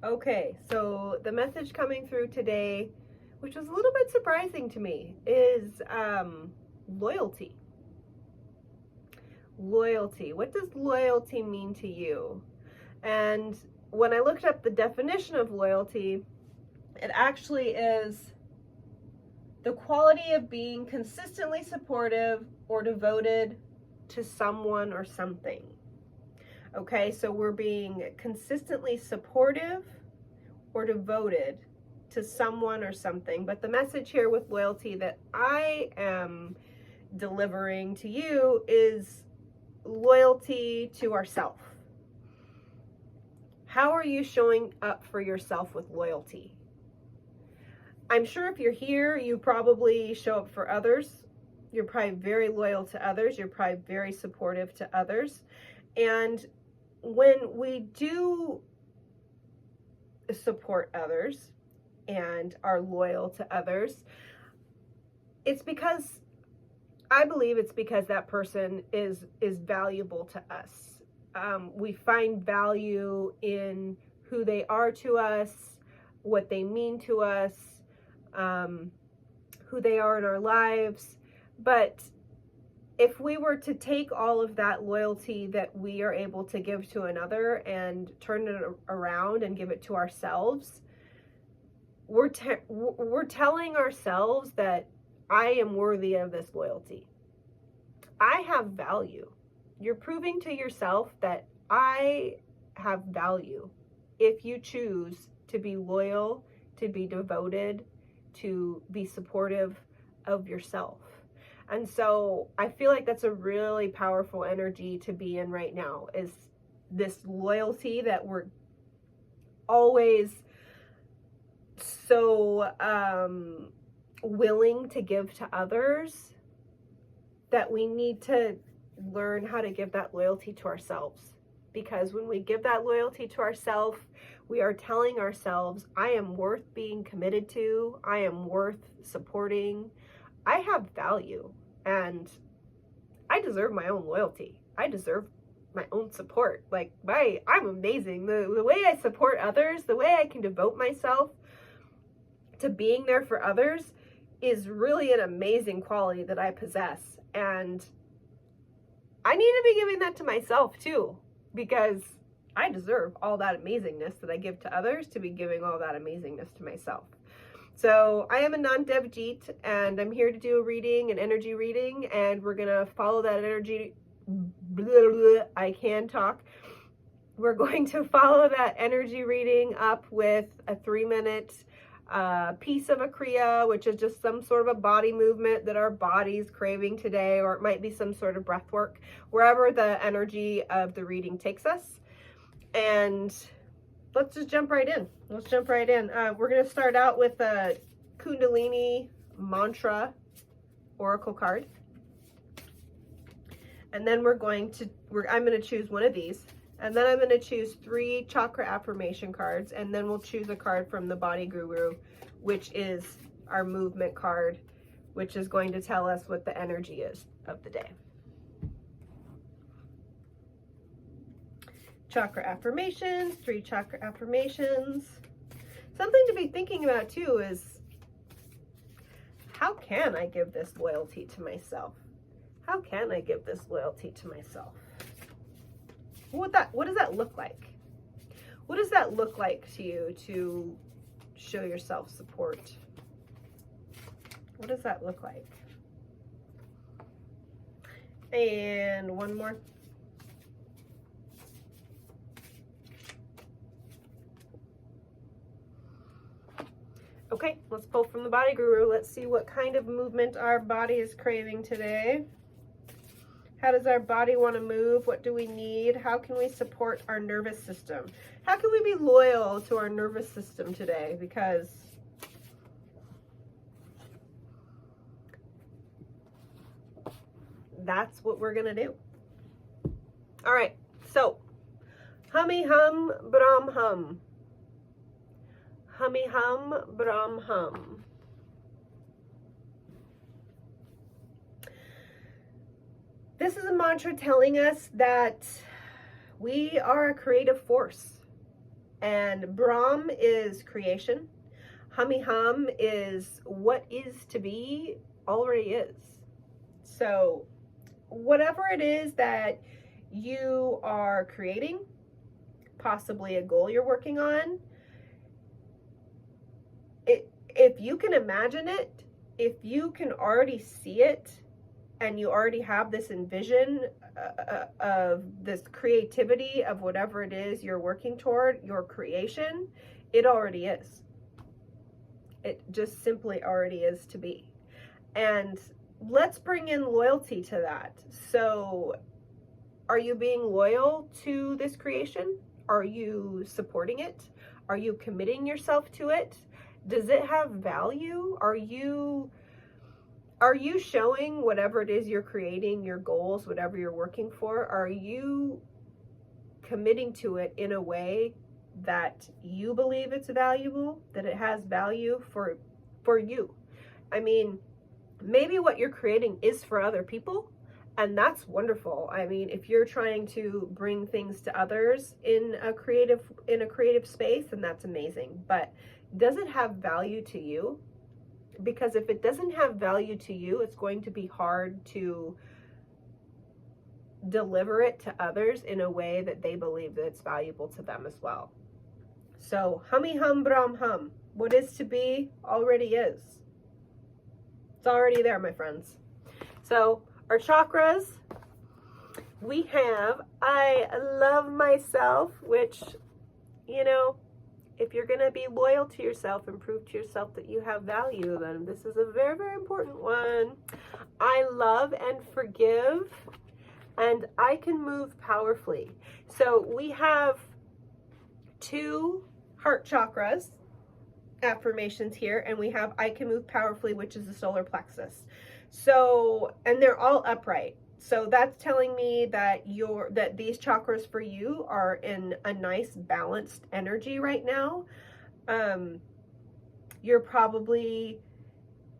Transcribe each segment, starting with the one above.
Okay, so the message coming through today, which was a little bit surprising to me, is loyalty. Loyalty. What does loyalty mean to you? And when I looked up the definition of loyalty, it actually is the quality of being consistently supportive or devoted to someone or something. Okay, so we're being consistently supportive or devoted to someone or something. But the message here with loyalty that I am delivering to you is loyalty to ourself. How are you showing up for yourself with loyalty? I'm sure if you're here, you probably show up for others. You're probably very loyal to others. You're probably very supportive to others. And when we do support others and are loyal to others, it's because I believe it's because that person is valuable to us. We find value in who they are to us, what they mean to us, who they are in our lives. But if we were to take all of that loyalty that we are able to give to another and turn it around and give it to ourselves, we're telling ourselves that I am worthy of this loyalty. I have value. You're proving to yourself that I have value if you choose to be loyal, to be devoted, to be supportive of yourself. And so I feel like that's a really powerful energy to be in right now, is this loyalty that we're always so willing to give to others, that we need to learn how to give that loyalty to ourselves. Because when we give that loyalty to ourselves, we are telling ourselves, I am worth being committed to, I am worth supporting, I have value, and I deserve my own loyalty. I deserve my own support. Like, I'm amazing. The way I support others, the way I can devote myself to being there for others is really an amazing quality that I possess. And I need to be giving that to myself too, because I deserve all that amazingness that I give to others to be giving all that amazingness to myself. So I am Anand Devjit, and I'm here to do a reading, an energy reading, and we're going to follow that energy. I can talk. We're going to follow that energy reading up with a 3-minute piece of a Kriya, which is just some sort of a body movement that our body's craving today, or it might be some sort of breath work, wherever the energy of the reading takes us. And let's just jump right in. Let's jump right in. We're going to start out with a Kundalini Mantra Oracle card. And then I'm going to choose one of these. And then I'm going to choose 3 chakra affirmation cards. And then we'll choose a card from the Body Guru, which is our movement card, which is going to tell us what the energy is of the day. Chakra affirmations, 3 chakra affirmations. Something to be thinking about too is, how can I give this loyalty to myself? How can I give this loyalty to myself? What does that look like? What does that look like to you to show yourself support? What does that look like? And one more. Okay, let's pull from the Body Guru. Let's see what kind of movement our body is craving today. How does our body want to move? What do we need? How can we support our nervous system? How can we be loyal to our nervous system today? Because that's what we're going to do. All right, so hummy hum, brahm hum. Hummy hum, brahm hum. This is a mantra telling us that we are a creative force. And Brahm is creation. Hummy hum is what is to be already is. So whatever it is that you are creating, possibly a goal you're working on, if you can imagine it, if you can already see it, and you already have this envision of this creativity of whatever it is you're working toward, your creation, it already is. It just simply already is to be. And let's bring in loyalty to that. So are you being loyal to this creation? Are you supporting it? Are you committing yourself to it? Does it have value? Are you showing whatever it is you're creating, your goals, whatever you're working for, are you committing to it in a way that you believe it's valuable, that it has value for you? I mean, maybe what you're creating is for other people, and that's wonderful. I mean, if you're trying to bring things to others in a creative space, then that's amazing. But does it have value to you? Because if it doesn't have value to you, it's going to be hard to deliver it to others in a way that they believe that it's valuable to them as well. So hummy hum brahm hum. What is to be already is. It's already there, my friends. So our chakras, we have I love myself, which, you know, if you're going to be loyal to yourself and prove to yourself that you have value, then this is a very, very important one. I love and forgive, and I can move powerfully. So we have 2 heart chakras affirmations here, and we have I can move powerfully, which is the solar plexus. So, and they're all upright. So that's telling me that these chakras for you are in a nice balanced energy right now. You're probably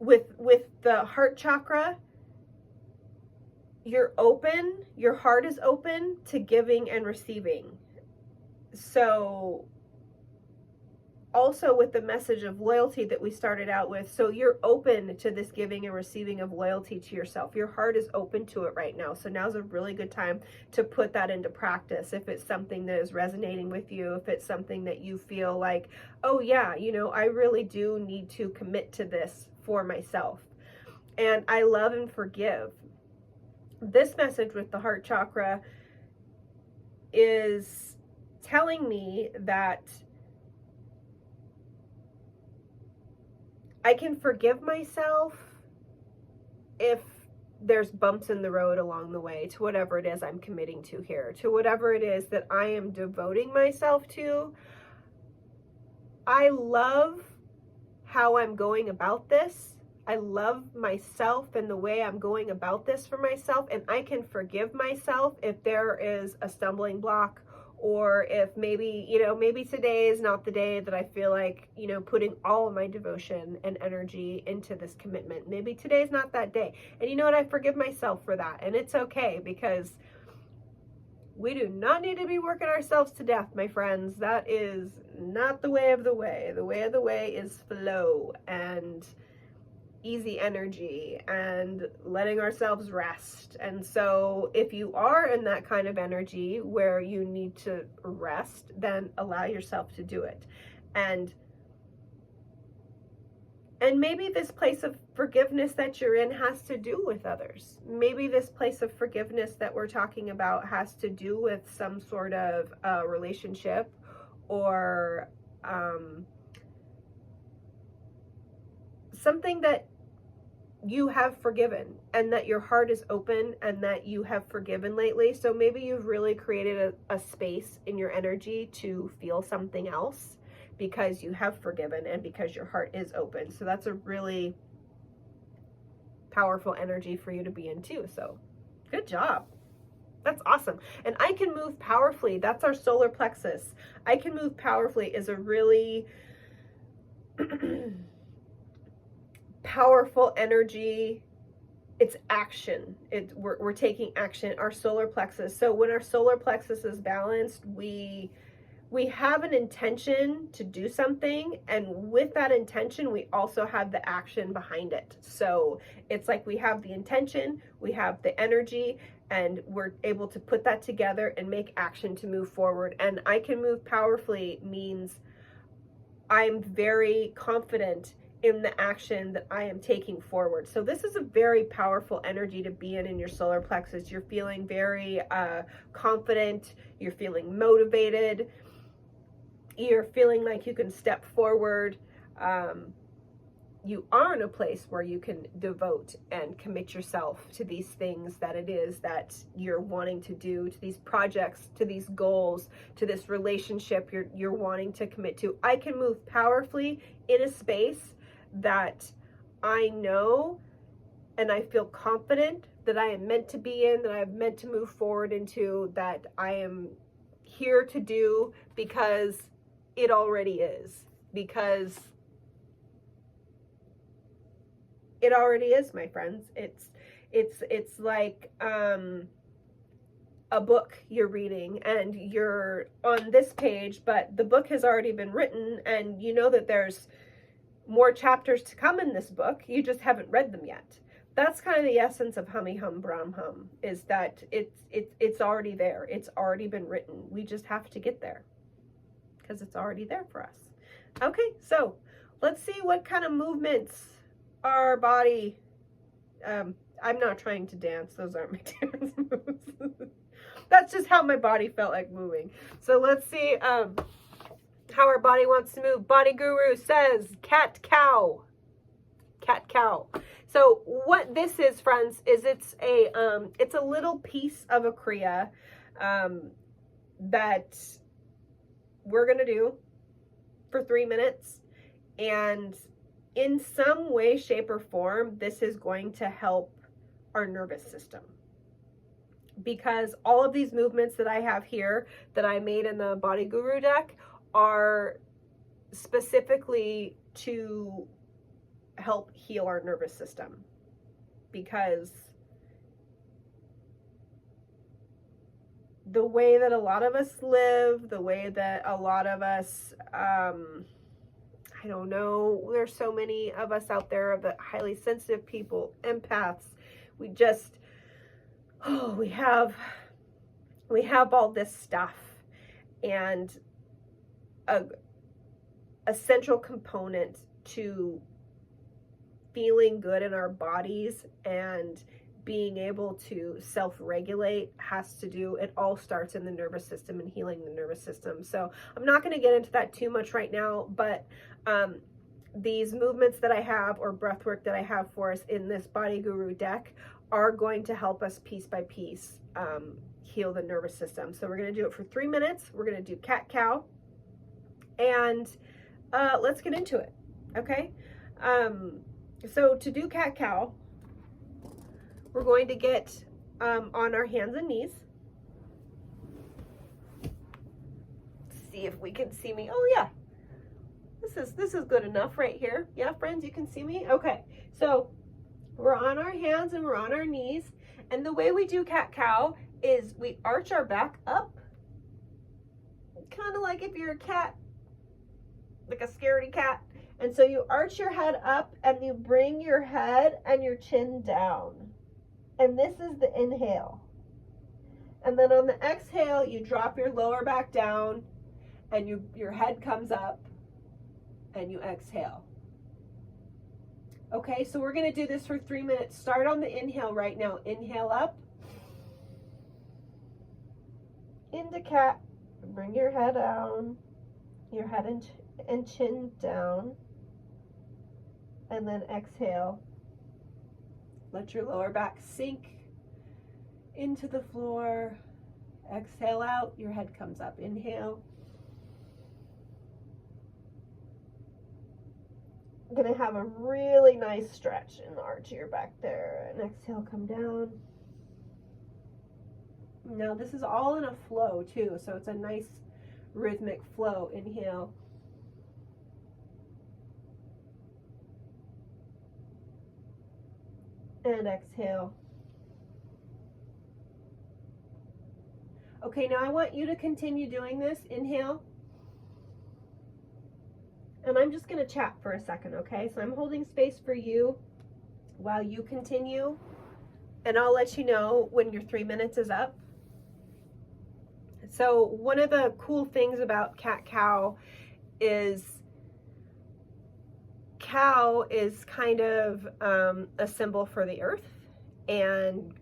with the heart chakra, you're open, your heart is open to giving and receiving. So also with the message of loyalty that we started out with, so you're open to this giving and receiving of loyalty to yourself. Your heart is open to it right now. So now's a really good time to put that into practice. If it's something that is resonating with you, if it's something that you feel like, oh yeah, you know, I really do need to commit to this for myself. And I love and forgive. This message with the heart chakra is telling me that I can forgive myself if there's bumps in the road along the way to whatever it is I'm committing to here, to whatever it is that I am devoting myself to. I love how I'm going about this. I love myself and the way I'm going about this for myself, and I can forgive myself if there is a stumbling block, or if maybe, you know, maybe today is not the day that I feel like, you know, putting all of my devotion and energy into this commitment. Maybe today's not that day. And you know what? I forgive myself for that. And it's okay, because we do not need to be working ourselves to death, my friends. That is not the way of the way. The way of the way is flow and easy energy and letting ourselves rest. And so if you are in that kind of energy where you need to rest, then allow yourself to do it. And maybe this place of forgiveness that you're in has to do with others. Maybe this place of forgiveness that we're talking about has to do with some sort of relationship, or something that you have forgiven, and that your heart is open, and that you have forgiven lately. So maybe you've really created a space in your energy to feel something else because you have forgiven and because your heart is open. So that's a really powerful energy for you to be in too. So good job. That's awesome. And I can move powerfully. That's our solar plexus. I can move powerfully is a really powerful energy. It's action. We're taking action. Our solar plexus. So when our solar plexus is balanced, we we have an intention to do something, and with that intention we also have the action behind it. So it's like we have the intention, we have the energy, and we're able to put that together and make action to move forward. And I can move powerfully means I'm very confident in the action that I am taking forward. So this is a very powerful energy to be in your solar plexus. You're feeling very confident, you're feeling motivated, you're feeling like you can step forward. You are in a place where you can devote and commit yourself to these things that it is that you're wanting to do, to these projects, to these goals, to this relationship you're wanting to commit to. I can move powerfully in a space that I know and I feel confident that I am meant to be in, that I am meant to move forward into, that I am here to do, because it already is. Because it already is, my friends. It's like a book you're reading and you're on this page, but the book has already been written, and you know that there's more chapters to come in this book. You just haven't read them yet. That's kind of the essence of Hummy Hum Brum Hum, is that it's already there. It's already been written. We just have to get there because it's already there for us. Okay, so let's see what kind of movements our body, I'm not trying to dance, those aren't my dance moves. That's just how my body felt like moving. So let's see how our body wants to move. Body Guru says cat cow. Cat cow. So what this is, friends, is it's a little piece of a kriya that we're gonna do for 3 minutes, and in some way, shape, or form, this is going to help our nervous system. Because all of these movements that I have here that I made in the Body Guru deck are specifically to help heal our nervous system. Because the way that a lot of us live, the way that a lot of us, I don't know, there's so many of us out there, the highly sensitive people, empaths. We just, we have all this stuff, and a central component to feeling good in our bodies and being able to self-regulate has to do, it all starts in the nervous system and healing the nervous system. So I'm not going to get into that too much right now, but these movements that I have, or breath work that I have for us in this Body Guru deck, are going to help us piece by piece heal the nervous system. So we're going to do it for 3 minutes. We're going to do cat cow, and let's get into it. Okay. So to do cat cow, we're going to get on our hands and knees. See if we can see me. Oh yeah, this is good enough right here. Yeah, friends, you can see me. Okay, so we're on our hands and we're on our knees, and the way we do cat cow is we arch our back up, kind of like if you're a cat, like a scaredy cat. And so you arch your head up and you bring your head and your chin down. And this is the inhale. And then on the exhale, you drop your lower back down and your head comes up and you exhale. Okay, so we're going to do this for 3 minutes. Start on the inhale right now. Inhale up. Into cat. Bring your head down. Your head and chin down. And then exhale. Let your lower back sink into the floor. Exhale out, your head comes up. Inhale. I'm gonna have a really nice stretch and arch your back there. And exhale, come down. Now this is all in a flow too, so it's a nice rhythmic flow. Inhale. And exhale. Okay, now I want you to continue doing this. Inhale. And I'm just going to chat for a second, okay? So I'm holding space for you while you continue, and I'll let you know when your 3 minutes is up. So one of the cool things about cat-cow is cow is kind of a symbol for the earth and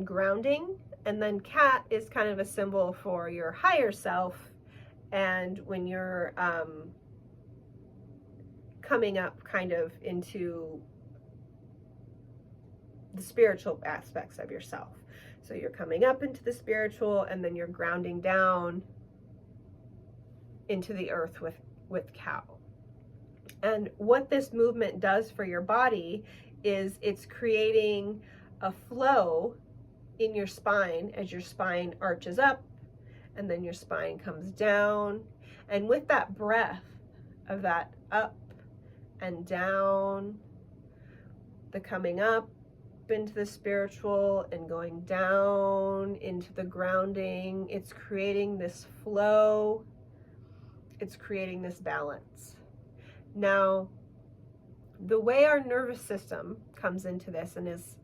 grounding, and then cat is kind of a symbol for your higher self and when you're coming up kind of into the spiritual aspects of yourself. So you're coming up into the spiritual, and then you're grounding down into the earth with cow. And what this movement does for your body is it's creating a flow in your spine as your spine arches up and then your spine comes down. And with that breath of that up and down, the coming up into the spiritual and going down into the grounding, it's creating this flow, it's creating this balance. Now, the way our nervous system comes into this and is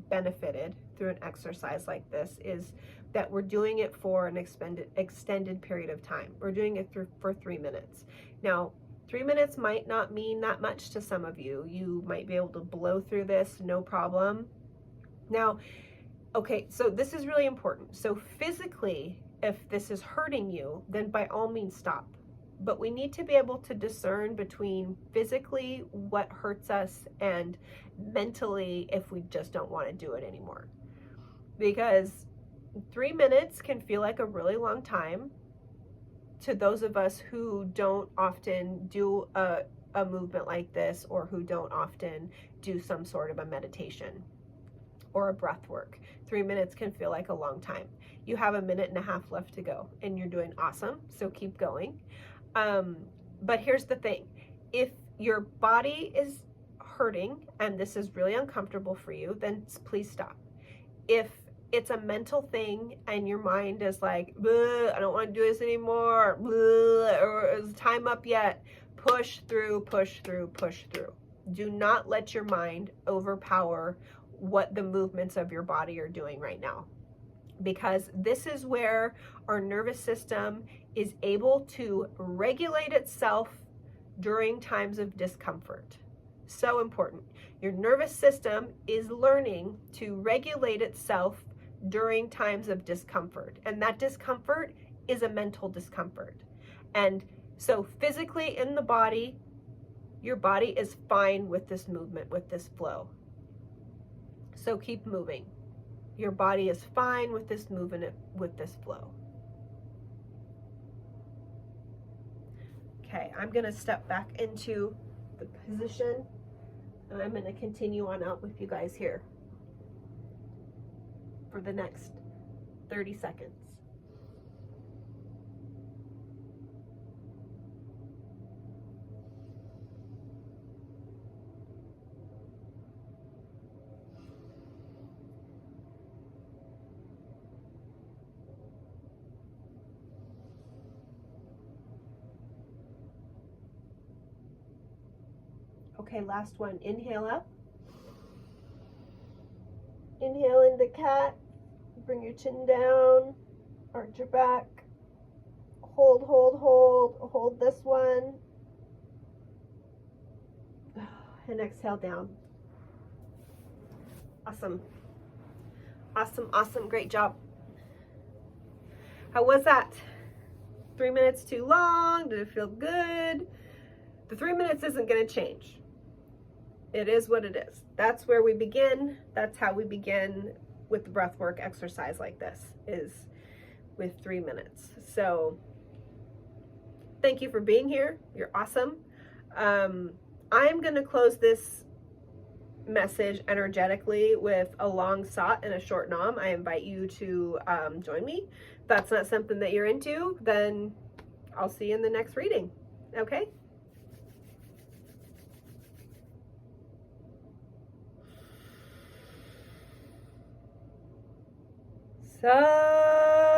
benefited through an exercise like this is that we're doing it for an extended period of time. We're doing it for 3 minutes. Now, 3 minutes might not mean that much to some of you. You might be able to blow through this, no problem. Now, okay, so this is really important. So physically, if this is hurting you, then by all means stop. But we need to be able to discern between physically what hurts us and mentally if we just don't want to do it anymore. Because 3 minutes can feel like a really long time to those of us who don't often do a movement like this, or who don't often do some sort of a meditation or a breath work. 3 minutes can feel like a long time. You have 1.5 minutes left to go and you're doing awesome, so keep going. But here's the thing, if your body is hurting and this is really uncomfortable for you, then please stop. If it's a mental thing and your mind is like, I don't want to do this anymore, or is time up yet, push through, push through, push through. Do not let your mind overpower what the movements of your body are doing right now, because this is where our nervous system is able to regulate itself during times of discomfort. So important. Your nervous system is learning to regulate itself during times of discomfort, and that discomfort is a mental discomfort. And so physically in the body, your body is fine with this movement, with this flow. So keep moving. Your body is fine with this movement, with this flow. Okay, I'm going to step back into the position and I'm going to continue on out with you guys here for the next 30 seconds. Okay, last one. Inhale up. Inhale into cat. Bring your chin down. Arch your back. Hold, hold, hold. Hold this one. And exhale down. Awesome. Awesome, awesome. Great job. How was that? 3 minutes too long? Did it feel good? The 3 minutes isn't going to change. It is what it is. That's where we begin. That's how we begin with the breathwork exercise like this, is with 3 minutes. So thank you for being here. You're awesome. I'm going to close this message energetically with a long sat and a short nam. I invite you to join me. If that's not something that you're into, then I'll see you in the next reading. Okay? So